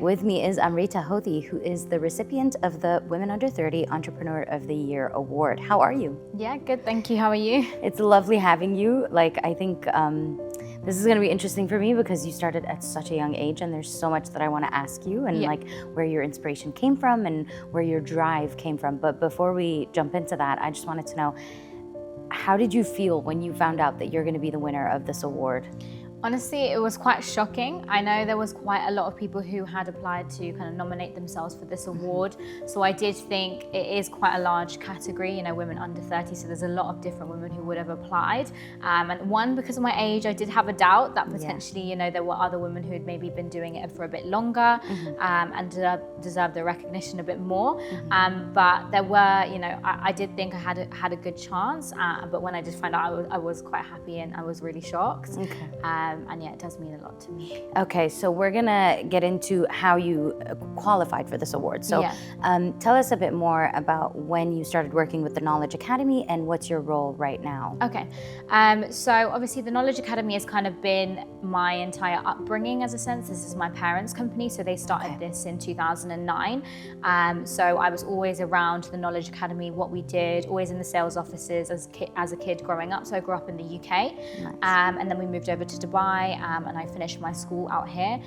with me is Amrita Hothi, who is the recipient of the Women Under 30 Entrepreneur of the Year Award. How are you? Yeah, good, thank you. How are you? It's lovely having you. I think this is going to be interesting for me because you started at such a young age, and there's so much that I want to ask you, and where your inspiration came from and where your drive came from. But before we jump into that, I just wanted to know, how did you feel when you found out that you're going to be the winner of this award? Honestly, it was quite shocking. I know there was quite a lot of people who had applied to kind of nominate themselves for this award. So I did think it is quite a large category, you know, women under 30. So there's a lot of different women who would have applied. And one, because of my age, I did have a doubt that potentially, you know, there were other women who had maybe been doing it for a bit longer and deserved the recognition a bit more. But there were, you know, I did think I had a good chance. But when I did find out, I was quite happy and I was really shocked. And yeah, it does mean a lot to me. Okay, so we're gonna get into how you qualified for this award. So tell us a bit more about when you started working with the Knowledge Academy and what's your role right now. Okay, so obviously the Knowledge Academy has kind of been my entire upbringing, as a sense. This is my parents' company, so they started this in 2009. So I was always around the Knowledge Academy, what we did, always in the sales offices as a kid growing up. So I grew up in the UK, and then we moved over to Dubai. And I finished my school out here,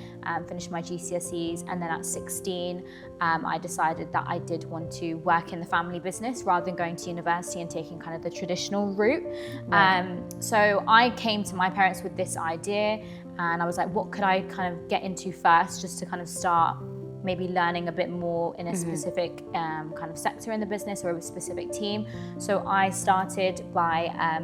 finished my GCSEs, and then at 16 I decided that I did want to work in the family business rather than going to university and taking kind of the traditional route. So I came to my parents with this idea, and I was like, what could I kind of get into first, just to kind of start maybe learning a bit more in a specific kind of sector in the business or a specific team. So I started by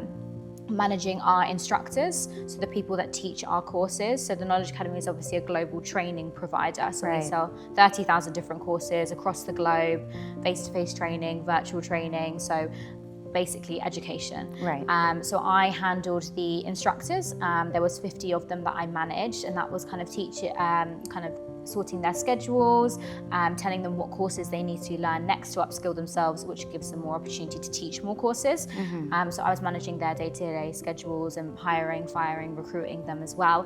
managing our instructors, so the people that teach our courses. So the Knowledge Academy is obviously a global training provider. So we sell 30,000 different courses across the globe, face-to-face training, virtual training. So basically education. So I handled the instructors. There was 50 of them that I managed, and that was kind of sorting their schedules, telling them what courses they need to learn next to upskill themselves, which gives them more opportunity to teach more courses. So I was managing their day-to-day schedules and hiring, firing, recruiting them as well.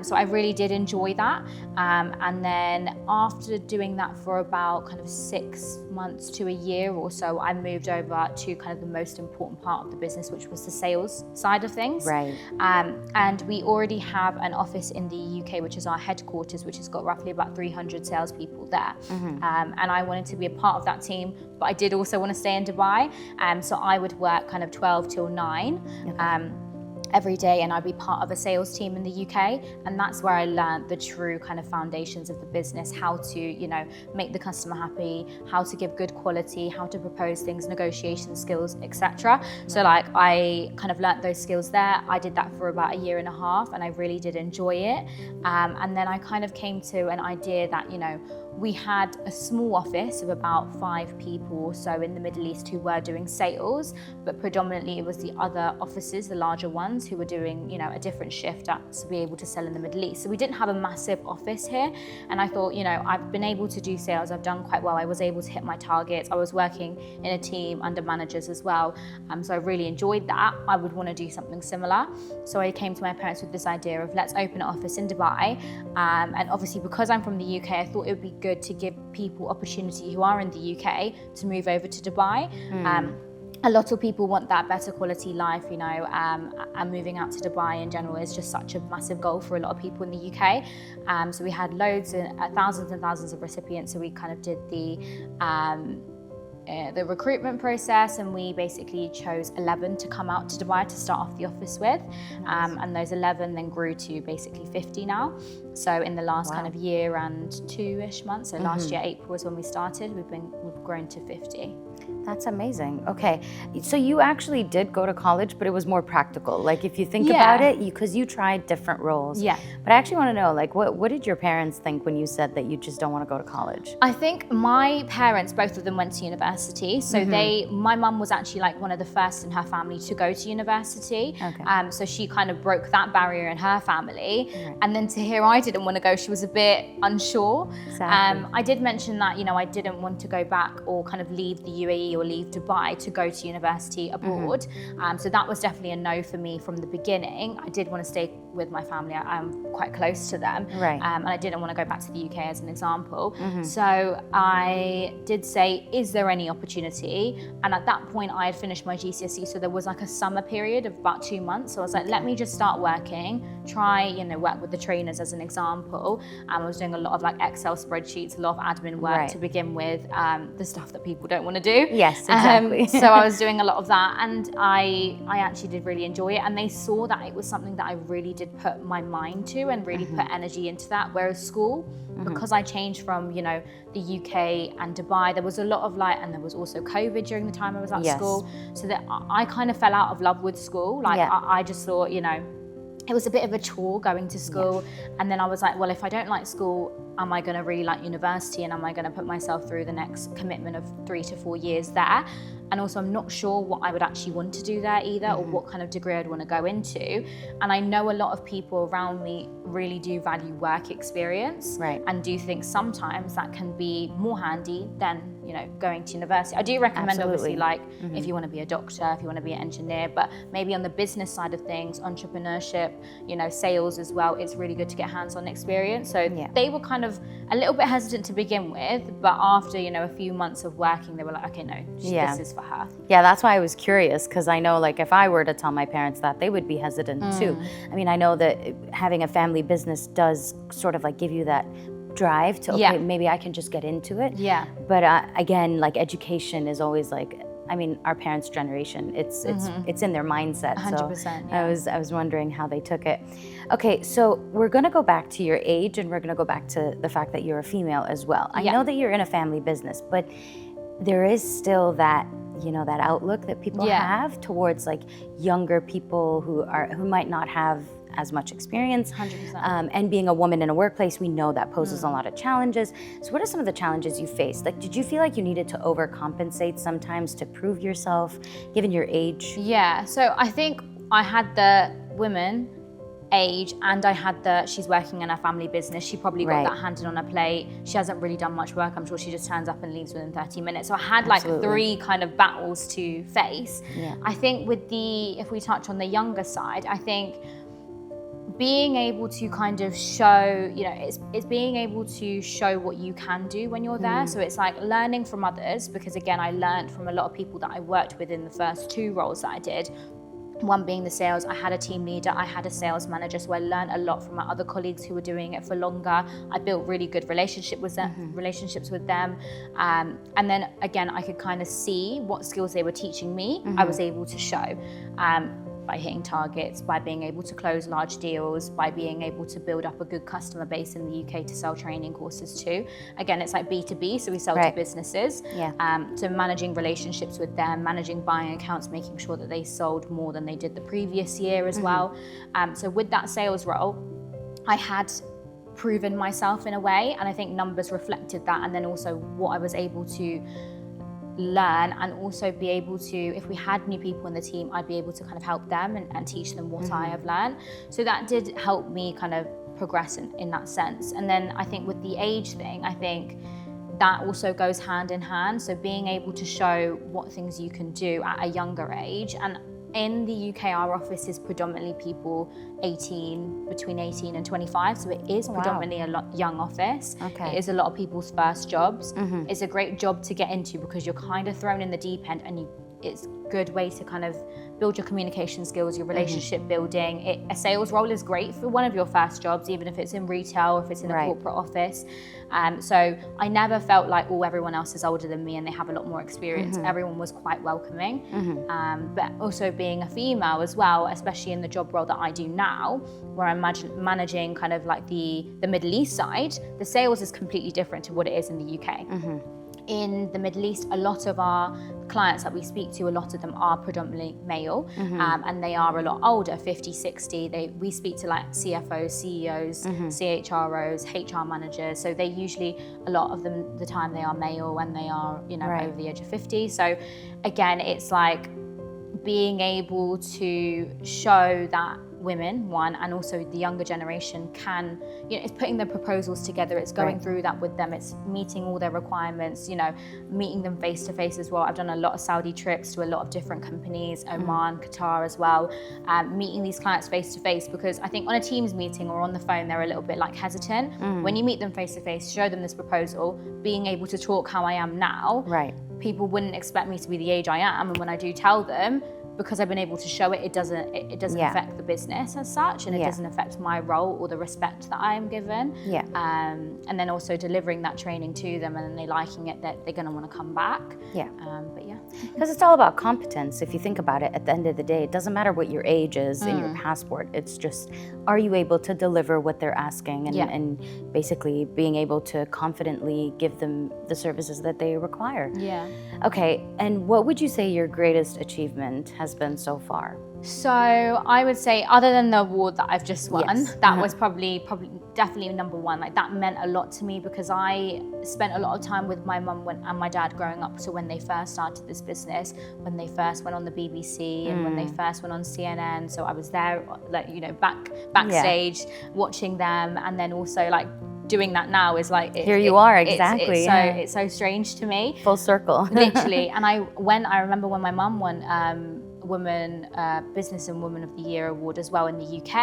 So I really did enjoy that. And then after doing that for about kind of 6 months to a year or so, I moved over to kind of the most important part of the business, which was the sales side of things. And we already have an office in the UK, which is our headquarters, which has got roughly about 300 salespeople there. And I wanted to be a part of that team, but I did also want to stay in Dubai. So I would work kind of 12 till 9. Every day, and I'd be part of a sales team in the UK, and that's where I learned the true kind of foundations of the business, how to, you know, make the customer happy, how to give good quality, how to propose things, negotiation skills, etc. So like I kind of learnt those skills there. I did that for about 1.5 years, and I really did enjoy it. And then I kind of came to an idea that, you know, we had a small office of about 5 people or so in the Middle East who were doing sales, but predominantly it was the other offices, the larger ones, who were doing, you know, a different shift to be able to sell in the Middle East. So we didn't have a massive office here. And I thought, you know, I've been able to do sales. I've done quite well. I was able to hit my targets. I was working in a team under managers as well. So I really enjoyed that. I would want to do something similar. So I came to my parents with this idea of let's open an office in Dubai. And obviously because I'm from the UK, I thought it would be good to give people opportunity who are in the UK to move over to Dubai. A lot of people want that better quality life, you know, and moving out to Dubai in general is just such a massive goal for a lot of people in the UK. So we had loads and thousands and thousands of recipients. So we kind of did the recruitment process, and we basically chose 11 to come out to Dubai to start off the office with. And those 11 then grew to basically 50 now. So in the last kind of year and 2-ish months, so last year April was when we started, we've grown to 50. That's amazing. Okay, so you actually did go to college, but it was more practical. Like if you think about it, because you tried different roles. But I actually want to know, like, what did your parents think when you said that you just don't want to go to college? I think my parents, both of them went to university. So my mum was actually like one of the first in her family to go to university. So she kind of broke that barrier in her family. And then to hear I didn't want to go, she was a bit unsure. I did mention that, you know, I didn't want to go back or kind of leave the UAE or leave Dubai to go to university abroad. So that was definitely a no for me from the beginning. I did want to stay with my family. I'm quite close to them. Right. And I didn't want to go back to the UK as an example. So I did say, is there any opportunity? And at that point I had finished my GCSE, so there was like a summer period of about 2 months. So I was like, let me just start working, try, work with the trainers as an example. I was doing a lot of like Excel spreadsheets, a lot of admin work to begin with, the stuff that people don't want to do. Yes, exactly. So I was doing a lot of that, and I actually did really enjoy it. And they saw that it was something that I really did put my mind to and really put energy into that. Whereas school, because I changed from, the UK and Dubai, there was a lot of and there was also COVID during the time I was at school. So that I kind of fell out of love with school. I just thought, it was a bit of a chore going to school. And then I was like, well, if I don't like school, am I going to really like university, and am I going to put myself through the next commitment of 3 to 4 years there? And also I'm not sure what I would actually want to do there either, or what kind of degree I'd want to go into. And I know a lot of people around me really do value work experience, and do think sometimes that can be more handy than going to university. I do recommend obviously if you want to be a doctor, if you want to be an engineer, but maybe on the business side of things, entrepreneurship, sales as well, it's really good to get hands-on experience. So they were kind of a little bit hesitant to begin with, but after a few months of working, they were like, okay, no, this is for her. Yeah, that's why I was curious, because I know if I were to tell my parents that, they would be hesitant too. I mean, I know that having a family business does sort of give you that drive to, okay, maybe I can just get into it. Yeah. But again, education is always our parents' generation, it's in their mindset. 100%. So I was wondering how they took it. Okay, so we're gonna go back to your age, and we're gonna go back to the fact that you're a female as well. I know that you're in a family business, but there is still that that outlook that people have towards younger people who might not have as much experience. 100%. And being a woman in a workplace, we know that poses a lot of challenges. So what are some of the challenges you faced? Did you feel like you needed to overcompensate sometimes to prove yourself, given your age? Yeah, so I think I had the women age, and I had she's working in a family business. She probably got that handed on her plate. She hasn't really done much work. I'm sure she just turns up and leaves within 30 minutes. So I had 3 kind of battles to face. Yeah. I think if we touch on the younger side, I think being able to kind of show, it's being able to show what you can do when you're there. So it's learning from others, because again, I learned from a lot of people that I worked with in the first 2 roles that I did. One being the sales, I had a team leader, I had a sales manager, so I learned a lot from my other colleagues who were doing it for longer. I built really good relationships with them. And then again, I could kind of see what skills they were teaching me, I was able to show. By hitting targets, by being able to close large deals, by being able to build up a good customer base in the UK to sell training courses too. Again, it's B2B, so we sell to businesses. So managing relationships with them, managing buying accounts, making sure that they sold more than they did the previous year as well. So with that sales role, I had proven myself in a way, and I think numbers reflected that, and then also what I was able to learn, and also be able to, if we had new people in the team, I'd be able to kind of help them and teach them what I have learned. So that did help me kind of progress in that sense. And then I think with the age thing, I think that also goes hand in hand. So being able to show what things you can do at a younger age. And in the UK, our office is predominantly people between 18 and 25. So it is predominantly a young office. It is a lot of people's first jobs. It's a great job to get into, because you're kind of thrown in the deep end, and it's a good way to kind of build your communication skills, your relationship building. A sales role is great for one of your first jobs, even if it's in retail or if it's in a corporate office. So I never felt like, everyone else is older than me and they have a lot more experience. Everyone was quite welcoming. But also being a female as well, especially in the job role that I do now, where I'm managing kind of the Middle East side, the sales is completely different to what it is in the UK. In the Middle East, a lot of our clients that we speak to, a lot of them are predominantly male, and they are a lot older, 50, 60. We speak to CFOs, CEOs, CHROs, HR managers. So they usually, a lot of them, the time they are male, and they are, over the age of 50. So again, it's being able to show that women, one, and also the younger generation can, it's putting the proposals together, it's going through that with them, it's meeting all their requirements, meeting them face to face as well. I've done a lot of Saudi trips to a lot of different companies, Oman, Qatar as well, meeting these clients face to face, because I think on a Teams meeting or on the phone, they're a little bit like hesitant. When you meet them face to face, show them this proposal, being able to talk how I am now, people wouldn't expect me to be the age I am. And when I do tell them, because I've been able to show it, it doesn't affect the business as such, and it doesn't affect my role or the respect that I am given. And then also delivering that training to them, and then they liking it, that they're going to want to come back. But yeah, because it's all about competence. If you think about it, at the end of the day, it doesn't matter what your age is in your passport. It's just, are you able to deliver what they're asking, and basically being able to confidently give them the services that they require. Okay, and what would you say your greatest achievement has been so far? So I would say, other than the award that I've just won, that was probably definitely number one. Like, that meant a lot to me, because I spent a lot of time with my mum and my dad growing up. So when they first started this business, when they first went on the BBC and when they first went on CNN, so I was there, like, backstage watching them, and then also like doing that now is like here you are, exactly. It's so strange to me. Full circle. Literally. And I remember when my mum won Business and Woman of the Year award as well in the UK.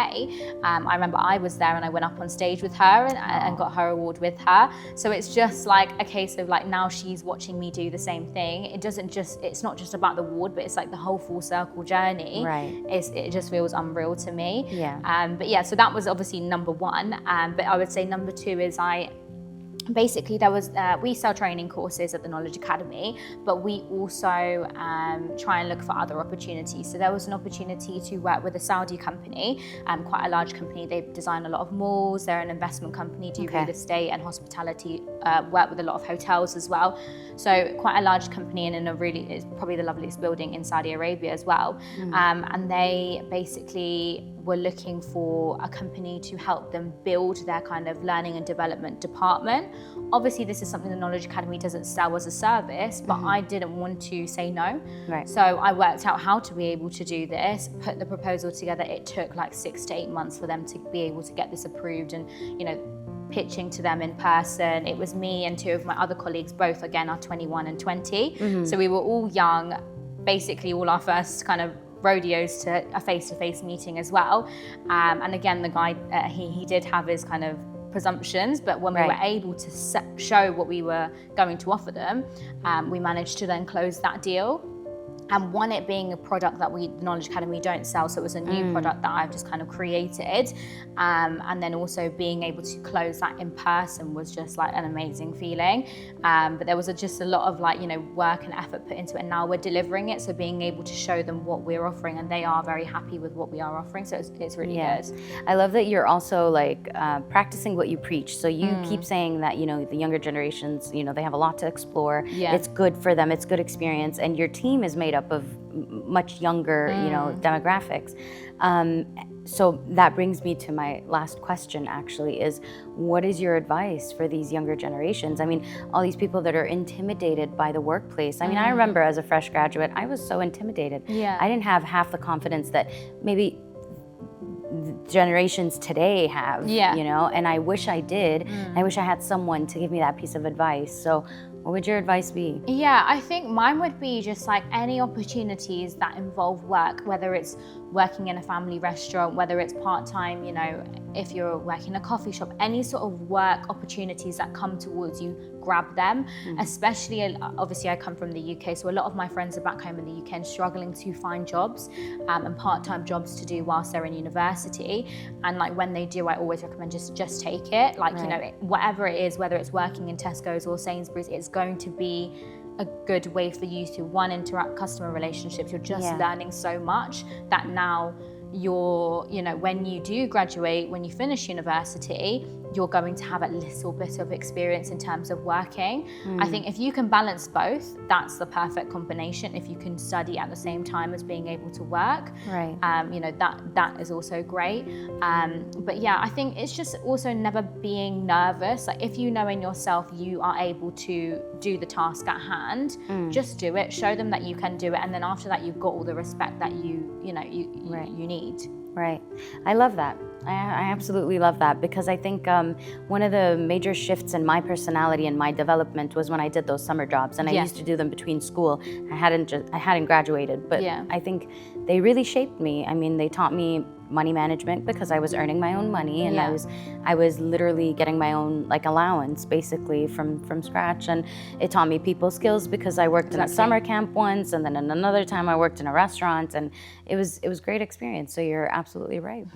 I remember I was there and I went up on stage with her and got her award with her. So it's just like a case of like, now she's watching me do the same thing. It's not just about the award, but it's like the whole full circle journey. It just feels unreal to me. But yeah, so that was obviously number one. But I would say number two is basically we sell training courses at the Knowledge Academy, but we also try and look for other opportunities. So there was an opportunity to work with a Saudi company, quite a large company. They design a lot of malls. They're an investment company, do real estate and hospitality, work with a lot of hotels as well. So quite a large company, and it's probably the loveliest building in Saudi Arabia as well. And they basically were looking for a company to help them build their kind of learning and development department. Obviously, this is something the Knowledge Academy doesn't sell as a service, but I didn't want to say no. So I worked out how to be able to do this, put the proposal together. It took like 6 to 8 months for them to be able to get this approved, and pitching to them in person. It was me and two of my other colleagues, both again are 21 and 20. So we were all young, basically all our first kind of rodeos to a face-to-face meeting as well. And again, the guy, he did have his kind of presumptions, but when we were able to show what we were going to offer them, we managed to then close that deal. And one, it being a product that the Knowledge Academy don't sell, so it was a new product that I've just kind of created. And then also being able to close that in person was just like an amazing feeling. But there was just a lot of work and effort put into it, and now we're delivering it. So being able to show them what we're offering, and they are very happy with what we are offering. So it's really good. I love that you're also practicing what you preach. So you keep saying that, the younger generations, they have a lot to explore. It's good for them. It's good experience. And your team is made up of much younger, demographics. So that brings me to my last question, actually, is what is your advice for these younger generations? I mean, all these people that are intimidated by the workplace. I mean, I remember as a fresh graduate, I was so intimidated. I didn't have half the confidence that maybe generations today have, and I wish I did. I wish I had someone to give me that piece of advice. So what would your advice be? Yeah, I think mine would be just like any opportunities that involve work, whether it's working in a family restaurant, whether it's part-time, if you're working in a coffee shop, any sort of work opportunities that come towards you, grab them. Especially, obviously I come from the UK, so a lot of my friends are back home in the UK and struggling to find jobs and part-time jobs to do whilst they're in university. And when they do, I always recommend just take it. Whatever it is, whether it's working in Tesco's or Sainsbury's, it's going to be a good way for you to interact customer relationships. You're just learning so much that now you're, when you do graduate, when you finish university, you're going to have a little bit of experience in terms of working. I think if you can balance both, that's the perfect combination. If you can study at the same time as being able to work, that is also great. But yeah, I think it's just also never being nervous. If you know in yourself you are able to do the task at hand, just do it. Show them that you can do it, and then after that, you've got all the respect that you need. Right. I love that. I absolutely love that because I think one of the major shifts in my personality and my development was when I did those summer jobs, and I Yeah. used to do them between school. I hadn't graduated, but Yeah. I think they really shaped me. I mean, they taught me money management because I was earning my own money, and Yeah. I was literally getting my own like allowance basically from scratch, and it taught me people skills because I worked in a summer camp once, and then in another time I worked in a restaurant, and it was great experience. So you're absolutely right.